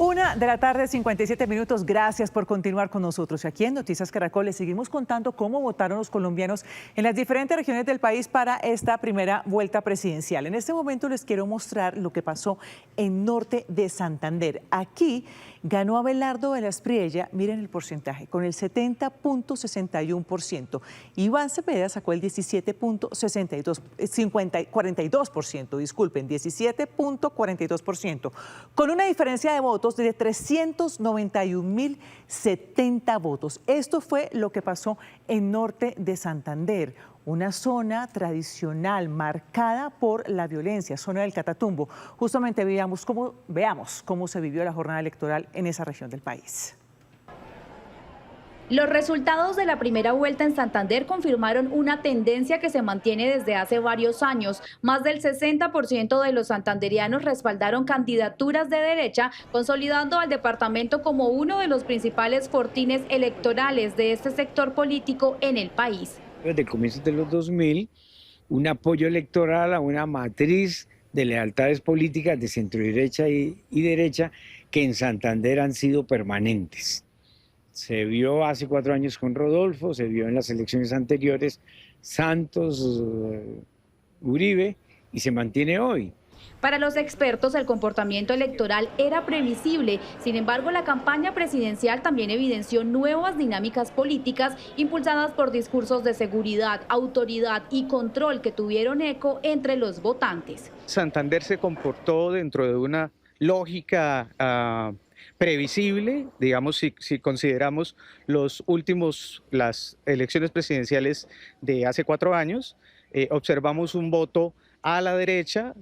1:57 p.m. Gracias por continuar con nosotros. Aquí en Noticias Caracol les seguimos contando cómo votaron los colombianos en las diferentes regiones del país para esta primera vuelta presidencial. En este momento les quiero mostrar lo que pasó en norte de Santander. Aquí ganó Abelardo de la Espriella, miren el porcentaje, con el 70.61%. Iván Cepeda sacó el 42%, disculpen, 17.42%, con una diferencia de votos de 391.070 votos. Esto fue lo que pasó en norte de Santander, una zona tradicional marcada por la violencia, zona del Catatumbo. Justamente veamos cómo se vivió la jornada electoral en esa región del país. Los resultados de la primera vuelta en Santander confirmaron una tendencia que se mantiene desde hace varios años. Más del 60% de los santanderianos respaldaron candidaturas de derecha, consolidando al departamento como uno de los principales fortines electorales de este sector político en el país. Desde comienzos de los 2000, un apoyo electoral a una matriz de lealtades políticas de centro-derecha y derecha que en Santander han sido permanentes. Se vio hace 4 años con Rodolfo, se vio en las elecciones anteriores Santos, Uribe, y se mantiene hoy. Para los expertos, el comportamiento electoral era previsible. Sin embargo, la campaña presidencial también evidenció nuevas dinámicas políticas impulsadas por discursos de seguridad, autoridad y control que tuvieron eco entre los votantes. Santander se comportó dentro de una lógica previsible, digamos, si consideramos las elecciones presidenciales de hace 4 años, observamos un voto a la derecha,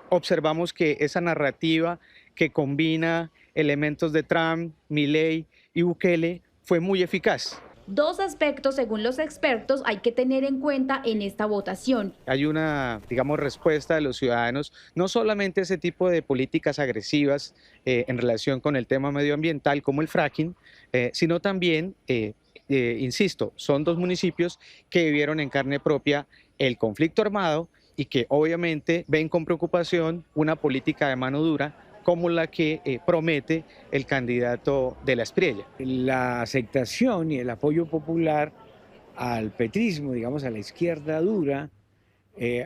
observamos que esa narrativa que combina elementos de Trump, Milei y Bukele fue muy eficaz. 2 aspectos, según los expertos, hay que tener en cuenta en esta votación. Hay una, digamos, respuesta de los ciudadanos, no solamente a ese tipo de políticas agresivas en relación con el tema medioambiental como el fracking, sino también, insisto, son 2 municipios que vivieron en carne propia el conflicto armado y que obviamente ven con preocupación una política de mano dura como la que promete el candidato de la Espriella. La aceptación y el apoyo popular al petrismo, digamos a la izquierda dura,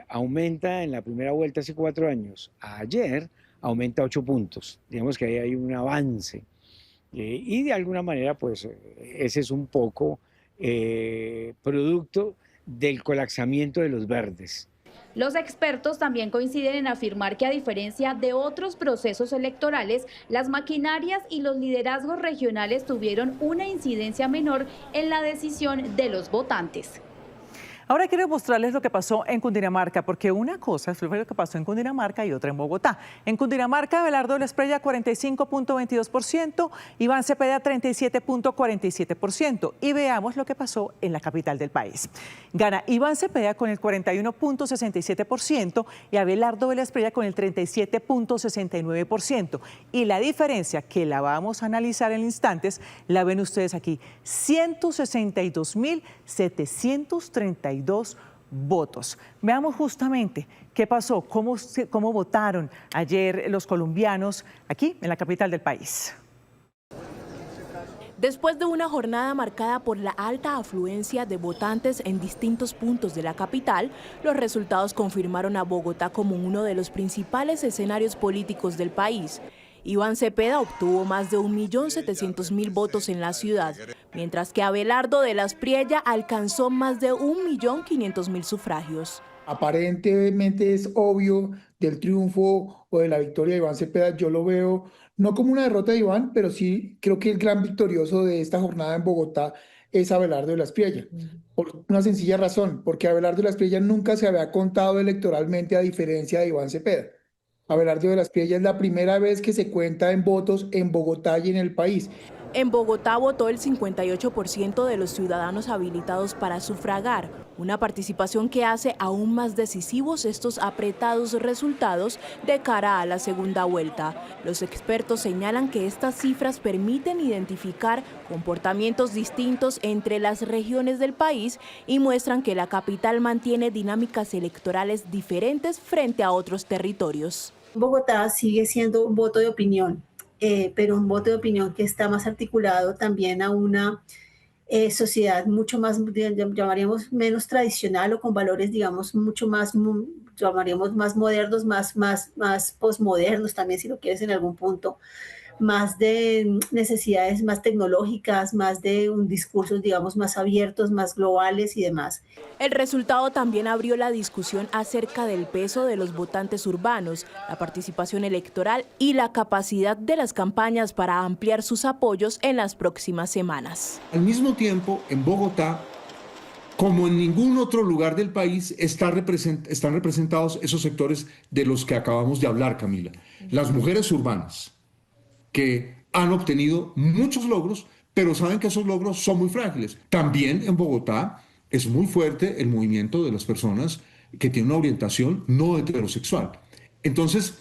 aumenta en la primera vuelta hace 4 años. Ayer aumenta 8 puntos. Digamos que ahí hay un avance. Y de alguna manera, pues, ese es un poco producto del colapsamiento de los verdes. Los expertos también coinciden en afirmar que, a diferencia de otros procesos electorales, las maquinarias y los liderazgos regionales tuvieron una incidencia menor en la decisión de los votantes. Ahora quiero mostrarles lo que pasó en Cundinamarca, porque una cosa fue lo que pasó en Cundinamarca y otra en Bogotá. En Cundinamarca, Abelardo de la Espriella 45.22%, Iván Cepeda 37.47%. Y veamos lo que pasó en la capital del país. Gana Iván Cepeda con el 41.67% y Abelardo de la Espriella con el 37.69%. Y la diferencia, que la vamos a analizar en instantes, la ven ustedes aquí: 162.732 votos. Veamos justamente qué pasó, cómo votaron ayer los colombianos aquí en la capital del país. Después de una jornada marcada por la alta afluencia de votantes en distintos puntos de la capital, los resultados confirmaron a Bogotá como uno de los principales escenarios políticos del país. Iván Cepeda obtuvo más de 1.700.000 votos en la ciudad, mientras que Abelardo de la Espriella alcanzó más de 1.500.000 sufragios. Aparentemente es obvio del triunfo o de la victoria de Iván Cepeda. Yo lo veo no como una derrota de Iván, pero sí creo que el gran victorioso de esta jornada en Bogotá es Abelardo de la Espriella, por una sencilla razón, porque Abelardo de la Espriella nunca se había contado electoralmente, a diferencia de Iván Cepeda. Abelardo de la Espriella es la primera vez que se cuenta en votos en Bogotá y en el país. En Bogotá votó el 58% de los ciudadanos habilitados para sufragar, una participación que hace aún más decisivos estos apretados resultados de cara a la segunda vuelta. Los expertos señalan que estas cifras permiten identificar comportamientos distintos entre las regiones del país y muestran que la capital mantiene dinámicas electorales diferentes frente a otros territorios. Bogotá sigue siendo un voto de opinión. pero un voto de opinión que está más articulado también a una sociedad mucho más, llamaríamos, menos tradicional o con valores, digamos, mucho más, llamaríamos, más modernos, más posmodernos también, si lo quieres en algún punto, más de necesidades más tecnológicas, más de un discurso, digamos, más abiertos, más globales y demás. El resultado también abrió la discusión acerca del peso de los votantes urbanos, la participación electoral y la capacidad de las campañas para ampliar sus apoyos en las próximas semanas. Al mismo tiempo, en Bogotá, como en ningún otro lugar del país, están representados esos sectores de los que acabamos de hablar, Camila. Las mujeres urbanas, que han obtenido muchos logros, pero saben que esos logros son muy frágiles. También en Bogotá es muy fuerte el movimiento de las personas que tienen una orientación no heterosexual. Entonces,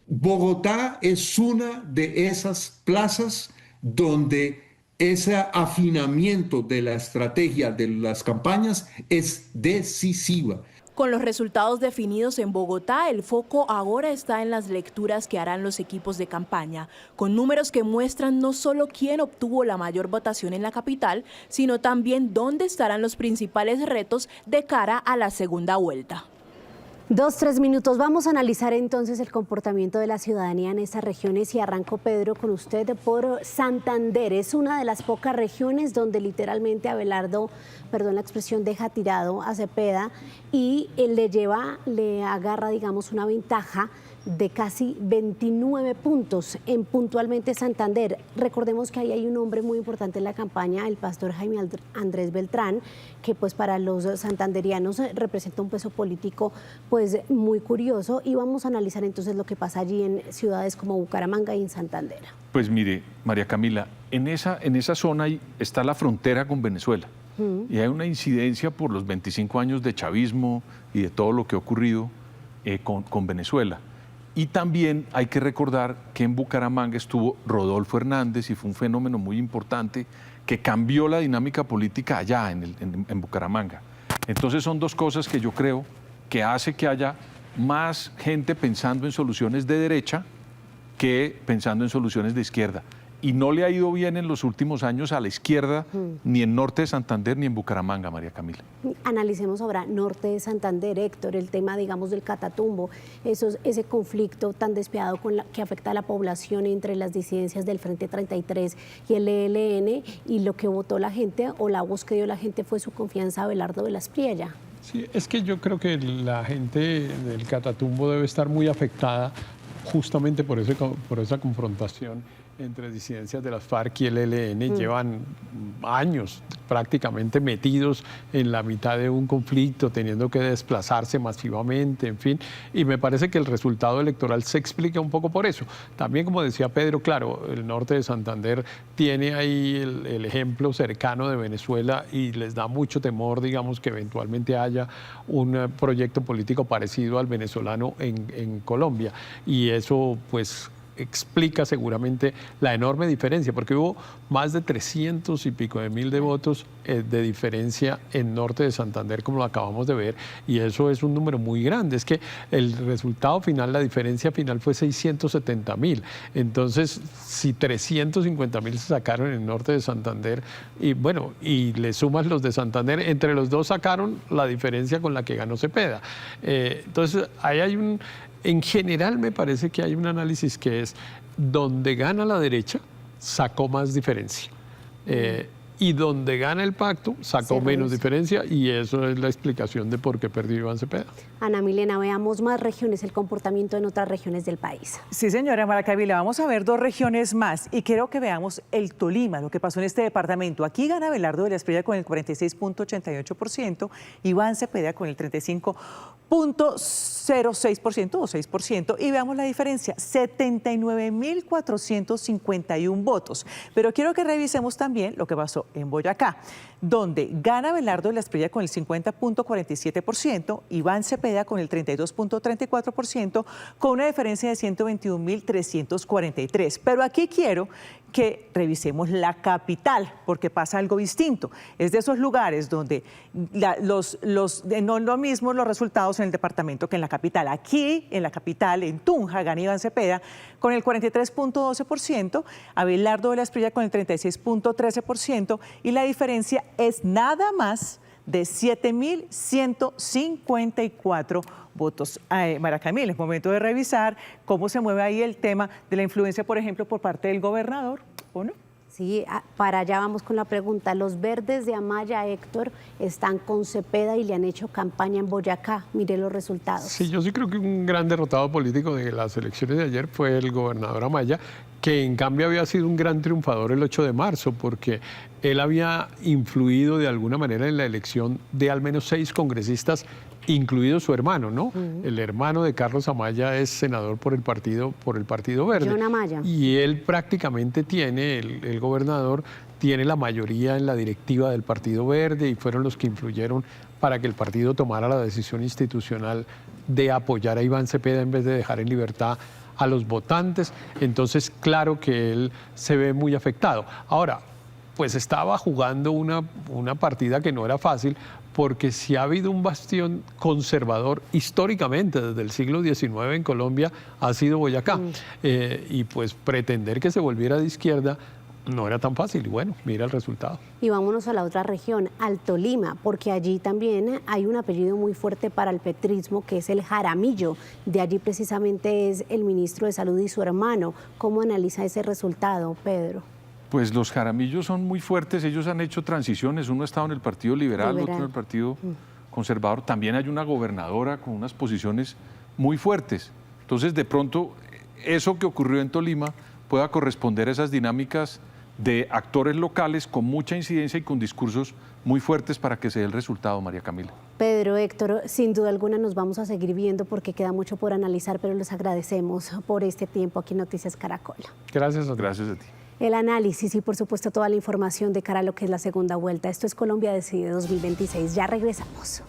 Bogotá es una de esas plazas donde ese afinamiento de la estrategia de las campañas es decisiva. Con los resultados definidos en Bogotá, el foco ahora está en las lecturas que harán los equipos de campaña, con números que muestran no solo quién obtuvo la mayor votación en la capital, sino también dónde estarán los principales retos de cara a la segunda vuelta. 2-3 minutos. Vamos a analizar entonces el comportamiento de la ciudadanía en estas regiones y arranco, Pedro, con usted por Santander. Es una de las pocas regiones donde literalmente Abelardo, perdón la expresión, deja tirado a Cepeda y le agarra, digamos, una ventaja de casi 29 puntos en puntualmente Santander. Recordemos que ahí hay un hombre muy importante en la campaña, el pastor Jaime Andrés Beltrán, que pues para los santanderianos representa un peso político pues muy curioso, y vamos a analizar entonces lo que pasa allí en ciudades como Bucaramanga y en Santander. Pues mire, María Camila, en esa zona está la frontera con Venezuela y hay una incidencia por los 25 años de chavismo y de todo lo que ha ocurrido con Venezuela. Y también hay que recordar que en Bucaramanga estuvo Rodolfo Hernández y fue un fenómeno muy importante que cambió la dinámica política allá en Bucaramanga. Entonces son dos cosas que yo creo que hace que haya más gente pensando en soluciones de derecha que pensando en soluciones de izquierda. Y no le ha ido bien en los últimos años a la izquierda, ni en Norte de Santander, ni en Bucaramanga, María Camila. Analicemos ahora Norte de Santander, Héctor, el tema, digamos, del Catatumbo, ese conflicto tan despiadado que afecta a la población entre las disidencias del Frente 33 y el ELN, y lo que votó la gente, o la voz que dio la gente, fue su confianza a Abelardo de las Priella. Sí, es que yo creo que la gente del Catatumbo debe estar muy afectada justamente por esa confrontación entre disidencias de las FARC y el ELN. Llevan años prácticamente metidos en la mitad de un conflicto, teniendo que desplazarse masivamente, en fin, y me parece que el resultado electoral se explica un poco por eso. También, como decía Pedro, claro, el norte de Santander tiene ahí el ejemplo cercano de Venezuela y les da mucho temor, digamos, que eventualmente haya un proyecto político parecido al venezolano en Colombia, y eso pues explica seguramente la enorme diferencia, porque hubo más de 300 y pico de mil de votos de diferencia en Norte de Santander, como lo acabamos de ver, y eso es un número muy grande. Es que el resultado final, la diferencia final fue 670.000. Entonces, si 350.000 se sacaron en el Norte de Santander, y bueno, y le sumas los de Santander, entre los dos sacaron la diferencia con la que ganó Cepeda. Entonces, ahí hay en general me parece que hay un análisis que es donde gana la derecha, sacó más diferencia. Y donde gana el pacto, sacó menos diferencia, y eso es la explicación de por qué perdió Iván Cepeda. Ana Milena, veamos más regiones, el comportamiento en otras regiones del país. Sí, señora María Camila, vamos a ver dos regiones más y quiero que veamos el Tolima, lo que pasó en este departamento. Aquí gana Abelardo de las Priella con el 46.88%, Iván Cepeda con el 35.06% o 6%, y veamos la diferencia, 79.451 votos. Pero quiero que revisemos también lo que pasó en Boyacá, donde gana Abelardo de las Priella con el 50.47%, Iván Cepeda con el 32.34%, con una diferencia de 121.343. Pero aquí quiero que revisemos la capital, porque pasa algo distinto. Es de esos lugares donde no es lo mismo los resultados resultados en el departamento que en la capital. Aquí, en la capital, en Tunja, gana Iván Cepeda con el 43.12%, Abelardo de la Espriella con el 36.13% y la diferencia es nada más de 7.154 votos. María Camila, es momento de revisar cómo se mueve ahí el tema de la influencia, por ejemplo, por parte del gobernador, ¿o no? Sí, para allá vamos con la pregunta. Los verdes de Amaya, Héctor, están con Cepeda y le han hecho campaña en Boyacá. Mire los resultados. Sí, yo sí creo que un gran derrotado político de las elecciones de ayer fue el gobernador Amaya, que en cambio había sido un gran triunfador el 8 de marzo, porque él había influido de alguna manera en la elección de al menos 6 congresistas, incluido su hermano, ¿no? El hermano de Carlos Amaya es senador por el Partido Verde. John Amaya. Y él prácticamente tiene, el gobernador, tiene la mayoría en la directiva del Partido Verde y fueron los que influyeron para que el partido tomara la decisión institucional de apoyar a Iván Cepeda en vez de dejar en libertad a los votantes. Entonces, claro que él se ve muy afectado. Ahora, pues estaba jugando una partida que no era fácil, porque si ha habido un bastión conservador históricamente desde el siglo XIX en Colombia, ha sido Boyacá. Y pues pretender que se volviera de izquierda no era tan fácil. Y bueno, mira el resultado. Y vámonos a la otra región, al Tolima, porque allí también hay un apellido muy fuerte para el petrismo, que es el Jaramillo. De allí precisamente es el ministro de Salud y su hermano. ¿Cómo analiza ese resultado, Pedro? Pues los Jaramillos son muy fuertes, ellos han hecho transiciones, uno ha estado en el Partido Liberal, otro en el Partido Conservador, también hay una gobernadora con unas posiciones muy fuertes. Entonces, de pronto, eso que ocurrió en Tolima pueda corresponder a esas dinámicas de actores locales con mucha incidencia y con discursos muy fuertes para que se dé el resultado, María Camila. Pedro, Héctor, sin duda alguna nos vamos a seguir viendo porque queda mucho por analizar, pero les agradecemos por este tiempo aquí en Noticias Caracol. Gracias a ti. Gracias a ti. El análisis y, por supuesto, toda la información de cara a lo que es la segunda vuelta. Esto es Colombia Decide 2026. Ya regresamos.